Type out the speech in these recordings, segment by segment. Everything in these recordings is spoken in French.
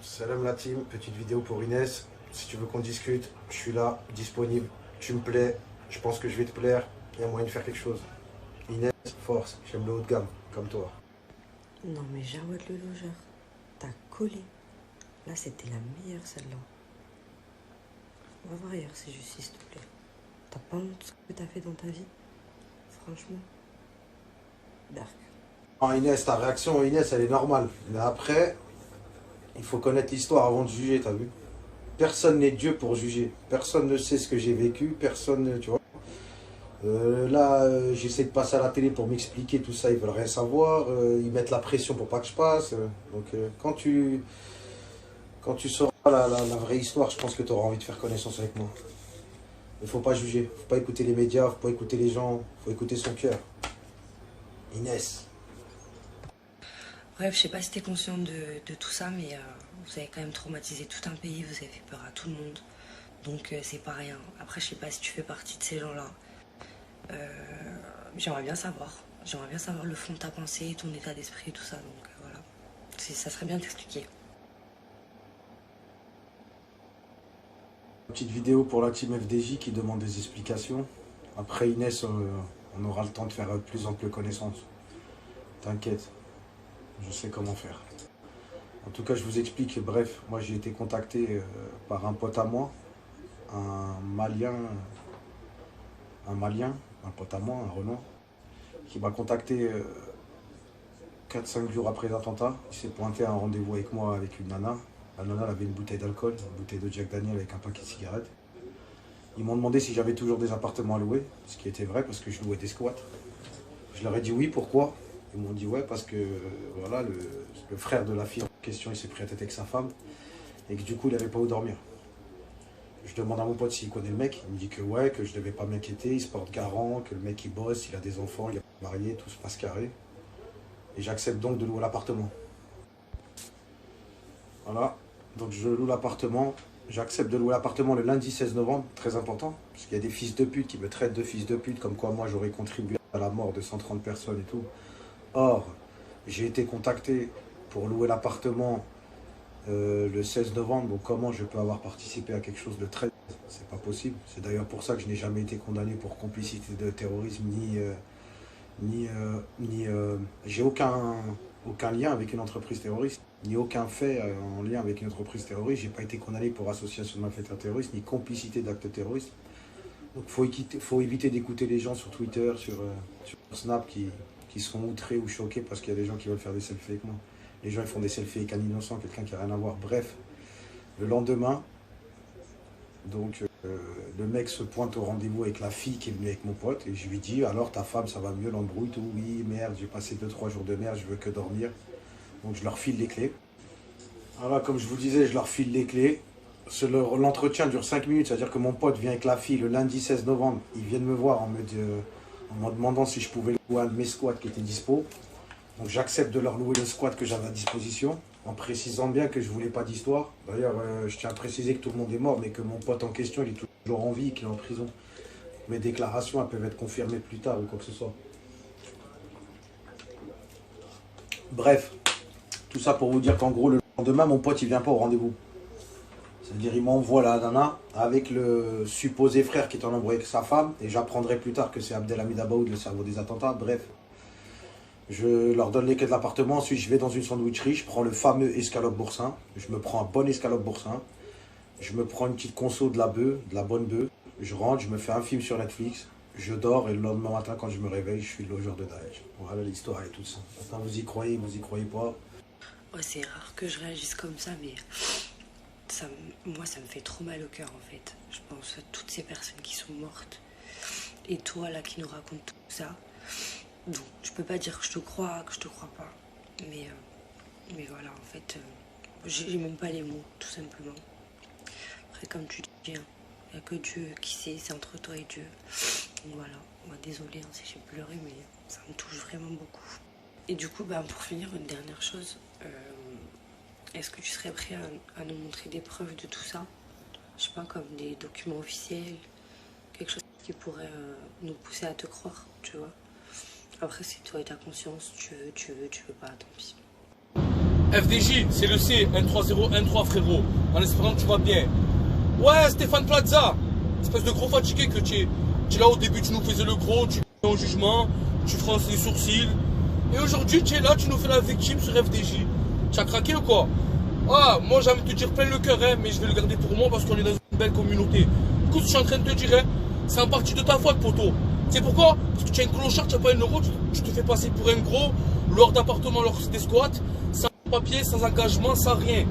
Salam la team, petite vidéo pour Inès. Si tu veux qu'on discute, je suis là, disponible. Tu me plais, je pense que je vais te plaire. Il y a moyen de faire quelque chose. Inès, force, j'aime le haut de gamme, comme toi. Non mais Jawad le logeur, t'as collé. Là c'était la meilleure celle-là. On va voir ailleurs si je suis s'il te plaît. T'as pas honte de ce que t'as fait dans ta vie? Franchement. Dark. Ah, Inès, ta réaction, Inès, elle est normale. Mais après, il faut connaître l'histoire avant de juger, t'as vu? Personne n'est Dieu pour juger. Personne ne sait ce que j'ai vécu. Personne, tu vois. Là, j'essaie de passer à la télé pour m'expliquer tout ça. Ils veulent rien savoir. Ils mettent la pression pour pas que je passe. Quand tu sauras la vraie histoire, je pense que tu auras envie de faire connaissance avec moi. Il faut pas juger. Faut pas écouter les médias. Faut pas écouter les gens. Faut écouter son cœur. Inès. Bref, je sais pas si t'es conscient de tout ça, mais vous avez quand même traumatisé tout un pays, vous avez fait peur à tout le monde. Donc c'est pas rien. Après, je sais pas si tu fais partie de ces gens-là. J'aimerais bien savoir. J'aimerais bien savoir le fond de ta pensée, ton état d'esprit et tout ça. Donc voilà. Ça serait bien de t'expliquer. Petite vidéo pour la team FDJ qui demande des explications. Après Inès, on aura le temps de faire plus ample connaissance. T'inquiète, je sais comment faire. En tout cas, je vous explique. Bref, moi j'ai été contacté par un pote à moi, un Malien, un pote à moi, un Renoir, qui m'a contacté 4-5 jours après l'attentat. Il s'est pointé à un rendez-vous avec moi avec une nana. La nana elle avait une bouteille d'alcool, une bouteille de Jack Daniel avec un paquet de cigarettes. Ils m'ont demandé si j'avais toujours des appartements à louer, ce qui était vrai parce que je louais des squats. Je leur ai dit oui, pourquoi? Ils m'ont dit ouais parce que voilà, le frère de la fille en question il s'est pris à tête avec sa femme et que du coup il n'avait pas où dormir. Je demande à mon pote s'il connaît le mec, il me dit que ouais, que je devais pas m'inquiéter, il se porte garant, que le mec il bosse, il a des enfants, il est marié, tout se passe carré. Et j'accepte donc de louer l'appartement. Voilà, donc je loue l'appartement. J'accepte de louer l'appartement le lundi 16 novembre, très important, parce qu'il y a des fils de pute qui me traitent de fils de pute, comme quoi moi j'aurais contribué à la mort de 130 personnes et tout. Or, j'ai été contacté pour louer l'appartement le 16 novembre, donc comment je peux avoir participé à quelque chose de 13? C'est pas possible. C'est d'ailleurs pour ça que je n'ai jamais été condamné pour complicité de terrorisme, j'ai aucun lien avec une entreprise terroriste, ni aucun fait en lien avec une entreprise terroriste. J'ai pas été condamné pour association de malfaiteurs terroristes, ni complicité d'actes terroristes. Donc faut éviter d'écouter les gens sur Twitter, sur Snap qui sont outrés ou choqués parce qu'il y a des gens qui veulent faire des selfies avec moi. Les gens ils font des selfies avec un innocent, quelqu'un qui n'a rien à voir. Bref, le lendemain, donc le mec se pointe au rendez-vous avec la fille qui est venue avec mon pote et je lui dis alors ta femme ça va mieux, l'embrouille, tout, oui merde, j'ai passé 2-3 jours de merde, je veux que dormir. Donc je leur file les clés. Voilà, comme je vous disais, je leur file les clés. L'entretien dure 5 minutes, c'est-à-dire que mon pote vient avec la fille le lundi 16 novembre. Ils viennent me voir en me demandant si je pouvais louer un de mes squats qui était dispo. Donc j'accepte de leur louer le squat que j'avais à disposition, en précisant bien que je ne voulais pas d'histoire. D'ailleurs, je tiens à préciser que tout le monde est mort, mais que mon pote en question, il est toujours en vie, qu'il est en prison. Mes déclarations, elles peuvent être confirmées plus tard ou quoi que ce soit. Bref, tout ça pour vous dire qu'en gros, le lendemain, mon pote, il vient pas au rendez-vous. C'est-à-dire, il m'envoie la nana avec le supposé frère qui est en embrouille avec sa femme, et j'apprendrai plus tard que c'est Abdelhamid Abaoud, le cerveau des attentats. Bref, je leur donne les clés de l'appartement, ensuite je vais dans une sandwicherie, je prends le fameux escalope boursin, je me prends un bon escalope boursin, je me prends une petite conso de la bonne bœuf, je rentre, je me fais un film sur Netflix, je dors et le lendemain matin quand je me réveille, je suis le logeur de Daesh. Voilà, l'histoire est toute simple. Maintenant vous y croyez pas. Ouais, c'est rare que je réagisse comme ça, mais moi ça me fait trop mal au cœur en fait. Je pense à toutes ces personnes qui sont mortes et toi là qui nous racontes tout ça. Donc je peux pas dire que je te crois pas, mais voilà en fait j'ai même pas les mots tout simplement. Après comme tu dis, hein, y a que Dieu qui sait, c'est entre toi et Dieu. Donc voilà, moi désolée hein, si j'ai pleuré, mais ça me touche vraiment beaucoup. Et du coup pour finir une dernière chose, est-ce que tu serais prêt à nous montrer des preuves de tout ça? Je sais pas, comme des documents officiels, quelque chose qui pourrait nous pousser à te croire, tu vois. Après, c'est toi et ta conscience, tu veux pas, tant pis. FDJ, c'est le C, 13013 frérot. En espérant que tu vas bien. Ouais, Stéphane Plaza, espèce de gros fatigué que tu es. Tu es là au début, tu nous faisais le gros, tu es en jugement, tu fronces les sourcils. Et aujourd'hui, tu es là, tu nous fais la victime sur FDJ. Tu as craqué ou quoi? Ah, moi j'ai envie de te dire plein le cœur, hein, mais je vais le garder pour moi parce qu'on est dans une belle communauté. Écoute, je suis en train de te dire, hein, c'est en partie de ta faute, poto. Tu sais pourquoi? Parce que tu es un clochard, tu n'as pas un euro, tu te fais passer pour un gros, lors d'appartement, lors des squats, sans papier, sans engagement, sans rien.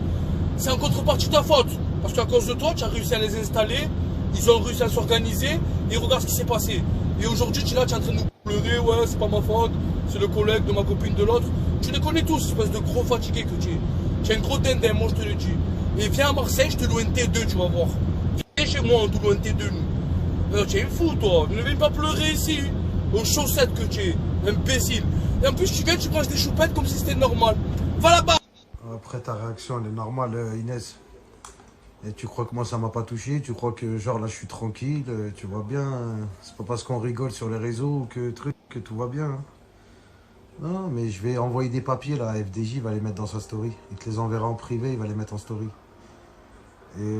C'est en contrepartie de ta faute. Parce qu'à cause de toi, tu as réussi à les installer, ils ont réussi à s'organiser, et regarde ce qui s'est passé. Et aujourd'hui, tu es là, tu es en train de nous pleurer, ouais, c'est pas ma faute, c'est le collègue de ma copine de l'autre. Tu les connais tous, espèce de gros fatigué que tu es. Tu es un gros dindin, moi je te le dis. Et viens à Marseille, je te loue un T2, tu vas voir. Viens chez moi, on te loue un T2, nous. Tu es fou, toi. Ne viens pas pleurer ici. Aux chaussettes que tu es. Imbécile. Et en plus, tu viens, tu manges des choupettes comme si c'était normal. Va là-bas. Après, ta réaction, elle est normale, Inès. Et tu crois que moi, ça m'a pas touché? Tu crois que, genre, là, je suis tranquille? Tu vois bien. C'est pas parce qu'on rigole sur les réseaux que tout va bien. Hein. Non, mais je vais envoyer des papiers, là. FDJ va les mettre dans sa story. Il te les enverra en privé, il va les mettre en story. Et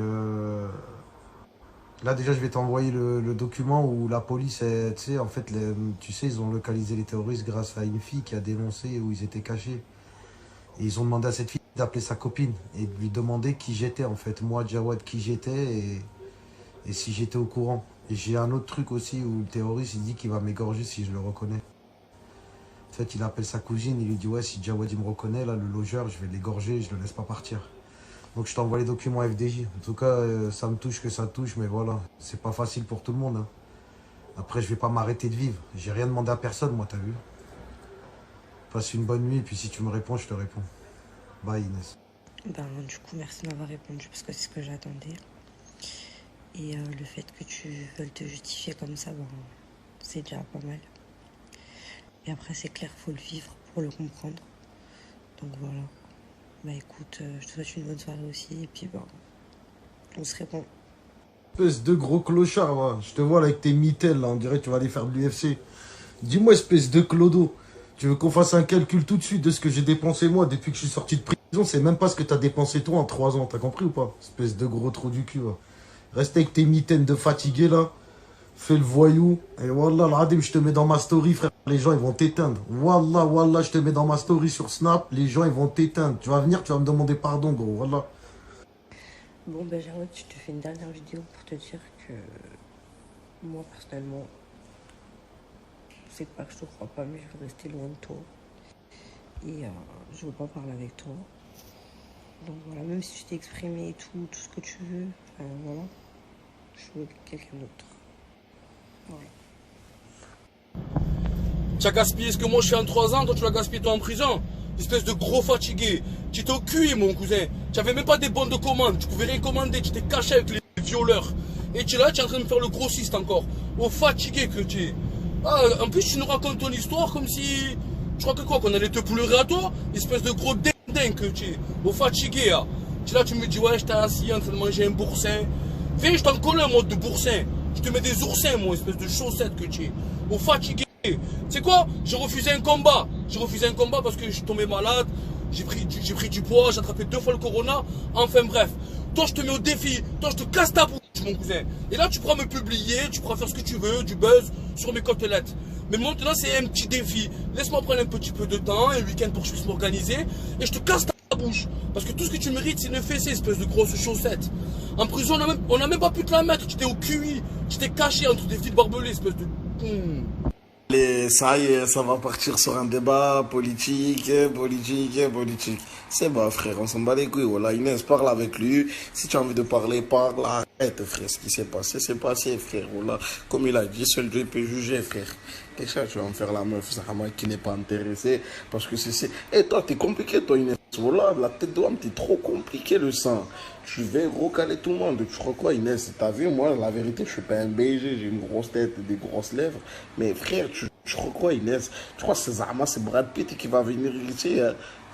là, déjà, je vais t'envoyer le document où la police, tu sais, en fait, tu sais, ils ont localisé les terroristes grâce à une fille qui a dénoncé où ils étaient cachés. Et ils ont demandé à cette fille d'appeler sa copine et de lui demander qui j'étais, en fait. Moi, Jawad, qui j'étais et si j'étais au courant. Et j'ai un autre truc aussi où le terroriste, il dit qu'il va m'égorger si je le reconnais. En fait, il appelle sa cousine, il lui dit « Ouais, si Jawad, il me reconnaît, là, le logeur, je vais l'égorger, je le laisse pas partir. » Donc, je t'envoie les documents FDJ. En tout cas, ça me touche que ça touche, mais voilà. C'est pas facile pour tout le monde. Hein. Après, je vais pas m'arrêter de vivre. J'ai rien demandé à personne, moi, t'as vu? Passe une bonne nuit, et puis si tu me réponds, je te réponds. Bye, Inès. Ben, du coup, merci de m'avoir répondu parce que c'est ce que j'attendais. Et le fait que tu veuilles te justifier comme ça, ben, c'est déjà pas mal. Et après, c'est clair, faut le vivre pour le comprendre. Donc voilà. Bah écoute, je te souhaite une bonne soirée aussi. Et puis, ben, on se répond. Espèce de gros clochard, là. Je te vois là avec tes mitelles, là. On dirait que tu vas aller faire de l'UFC. Dis-moi, espèce de clodo. Tu veux qu'on fasse un calcul tout de suite de ce que j'ai dépensé moi depuis que je suis sorti de prison? C'est même pas ce que t'as dépensé toi en 3 ans. T'as compris ou pas? Espèce de gros trou du cul, là. Reste avec tes mitaines de fatigué, là. Fais le voyou. Et wallah, l'adem, je te mets dans ma story, frère. Les gens, ils vont t'éteindre. Wallah, wallah, je te mets dans ma story sur Snap. Les gens, ils vont t'éteindre. Tu vas venir, tu vas me demander pardon, gros. Wallah. Bon, ben Jarod, je te fais une dernière vidéo pour te dire que moi, personnellement, c'est pas que je te crois pas, mais je veux rester loin de toi. Et je veux pas parler avec toi. Donc voilà, même si tu t'es exprimé et tout ce que tu veux, voilà, je veux quelqu'un d'autre. Voilà. Tu as gaspillé ce que moi je fais en 3 ans, toi tu l'as gaspillé toi en prison. Espèce de gros fatigué. Tu étais au cul, mon cousin. Tu n'avais même pas des bons de commande. Tu pouvais rien commander. Tu t'es caché avec les violeurs. Et tu es là, tu es en train de faire le grossiste encore. Au fatigué que tu es. Ah, en plus, tu nous racontes ton histoire comme si... Tu crois que quoi, qu'on allait te pleurer à toi? Espèce de gros dindin que tu es. Au fatigué, là. Tu es là, tu me dis, ouais, j'étais assis en train de manger un boursin. Viens, je t'en colle un mode de boursin. Je te mets des oursins, moi, espèce de chaussette que tu es. Au fatigué. Tu sais quoi? J'ai refusé un combat. J'ai refusé un combat parce que je suis tombé malade. J'ai pris du poids, j'ai attrapé 2 fois le corona. Enfin bref. Toi, je te mets au défi. Toi, je te casse ta bouche, mon cousin. Et là, tu pourras me publier, tu pourras faire ce que tu veux, du buzz sur mes côtelettes. Mais maintenant, c'est un petit défi. Laisse-moi prendre un petit peu de temps, un week-end pour que je puisse m'organiser. Et je te casse ta bouche. Parce que tout ce que tu mérites, c'est une fessée, espèce de grosse chaussette. En prison, on n'a même pas pu te la mettre. Tu t'es au QI. Tu t'es caché entre des fils barbelés, espèce de... Et ça y est, ça va partir sur un débat politique. C'est bon, frère, on s'en bat les couilles. Voilà, Inès, parle avec lui. Si tu as envie de parler, parle. Arrête, frère. Ce qui s'est passé, c'est passé, frère. Voilà, comme il a dit, seul Dieu peut juger, frère. Qu'est-ce que tu vas me faire la meuf, Zahama, qui n'est pas intéressée? Parce que c'est... Et toi, t'es compliqué, toi, Inès. Voilà, la tête d'homme, t'es trop compliqué, le sang. Tu veux recaler tout le monde. Tu crois quoi, Inès? T'as vu, moi, la vérité, je suis pas un BG, j'ai une grosse tête et des grosses lèvres. Mais frère, tu crois quoi, Inès? Tu crois que c'est Zahama, c'est Brad Pitt qui va venir ici?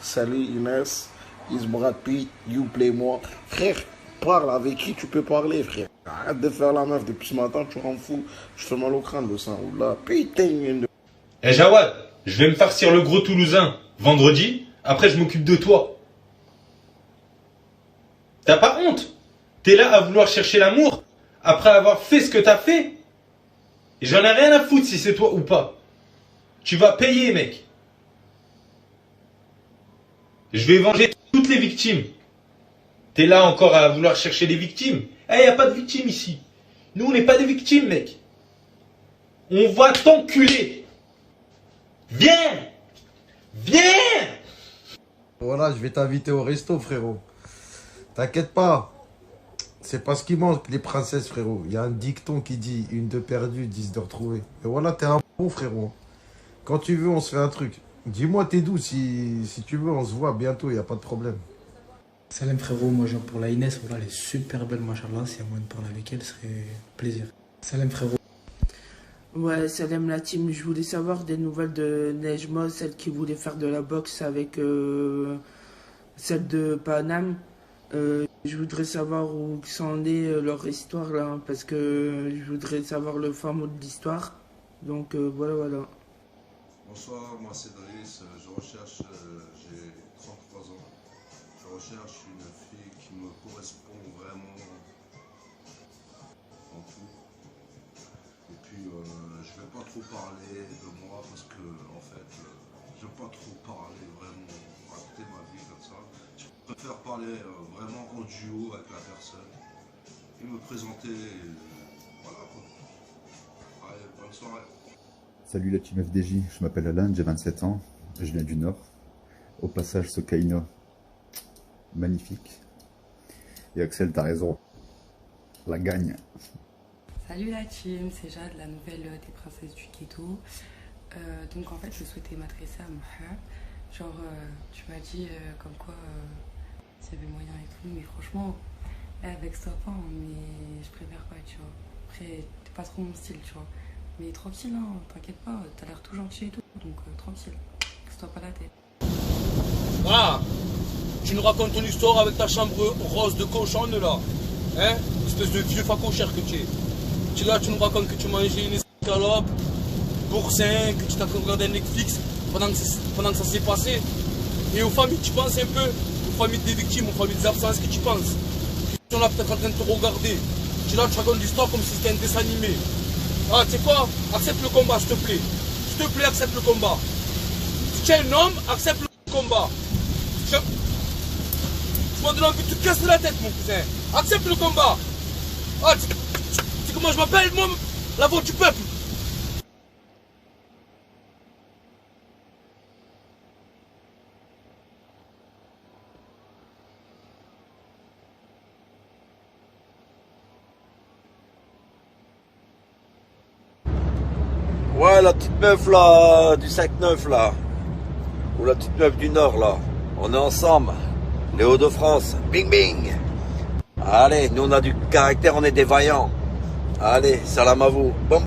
Salut, Inès. Is Brad Pitt, you play moi. Frère, parle avec qui tu peux parler, frère. Arrête de faire la meuf depuis ce matin, tu rends fou. Je fais mal au crâne, le sang. Oula, putain de... Eh Jawad, je vais me farcir le gros Toulousain vendredi, après je m'occupe de toi. T'as pas honte? T'es là à vouloir chercher l'amour après avoir fait ce que t'as fait? Et j'en ai rien à foutre si c'est toi ou pas. Tu vas payer, mec. Je vais venger toutes les victimes. T'es là encore à vouloir chercher des victimes? Eh, y a pas de victimes ici. Nous, on n'est pas des victimes, mec. On va t'enculer. Viens! Viens! Voilà, je vais t'inviter au resto, frérot. T'inquiète pas. C'est pas ce qui manque, les princesses, frérot. Il y a un dicton qui dit une de perdue, 10 de retrouvée. Et voilà, t'es un bon, frérot. Quand tu veux, on se fait un truc. Dis-moi, t'es d'où? Si tu veux, on se voit bientôt, il n'y a pas de problème. Salam frérot, moi genre pour la Inès, voilà, elle est super belle, machallah. Si y a moyen de parler avec elle, ce serait plaisir. Salam frérot. Ouais, salam la team. Je voulais savoir des nouvelles de Nejma, celle qui voulait faire de la boxe avec celle de Paname. Je voudrais savoir où s'en est leur histoire là, hein, parce que je voudrais savoir le fin mot de l'histoire. Donc voilà. Bonsoir, moi c'est Driss, je recherche, j'ai 33 ans, je recherche une fille qui me correspond vraiment en tout. Et puis je vais pas trop parler de moi parce que en fait je vais pas trop parler vraiment, raconter ma vie comme ça. Je préfère parler vraiment en duo avec la personne et me présenter, voilà quoi. Allez, bonne soirée. Salut la team FDJ, je m'appelle Alan, j'ai 27 ans, je viens du Nord. Au passage, Sokaina, magnifique. Et Axel, t'as raison, la gagne. Salut la team, c'est Jade, la nouvelle des princesses du ghetto. Donc en fait, je souhaitais m'adresser à Moha. Genre, tu m'as dit comme quoi s'il y avait moyen et tout, mais franchement, vexe-toi pas, hein, mais je préfère pas, tu vois. Après, t'es pas trop mon style, tu vois. Mais tranquille, hein, t'inquiète pas, t'as l'air tout gentil et tout, donc tranquille, casse-toi pas la tête. Voilà, tu nous racontes ton histoire avec ta chambre rose de cochonne là, hein, espèce de vieux facochère que tu es. Tu es là, tu nous racontes que tu mangeais une escalope, boursin, que tu t'as regardé Netflix pendant que ça s'est passé. Et aux familles, tu penses un peu, aux familles des victimes, aux familles des absences, que tu penses. Ils sont là peut-être en train de te regarder. Tu es là, tu racontes l'histoire comme si c'était un dessin animé. Ah, tu sais quoi? Accepte le combat, s'il te plaît. S'il te plaît, accepte le combat. Si tu es un homme, accepte le combat. Tu m'as donné envie de te casser la tête, mon cousin. Accepte le combat. Ah, tu sais comment je m'appelle, moi? La voix du peuple. Ouais, la petite meuf là, du 5-9 là, ou la petite meuf du Nord là, on est ensemble, les Hauts-de-France, bing bing. Allez, nous on a du caractère, on est des vaillants. Allez, salam à vous. Bon.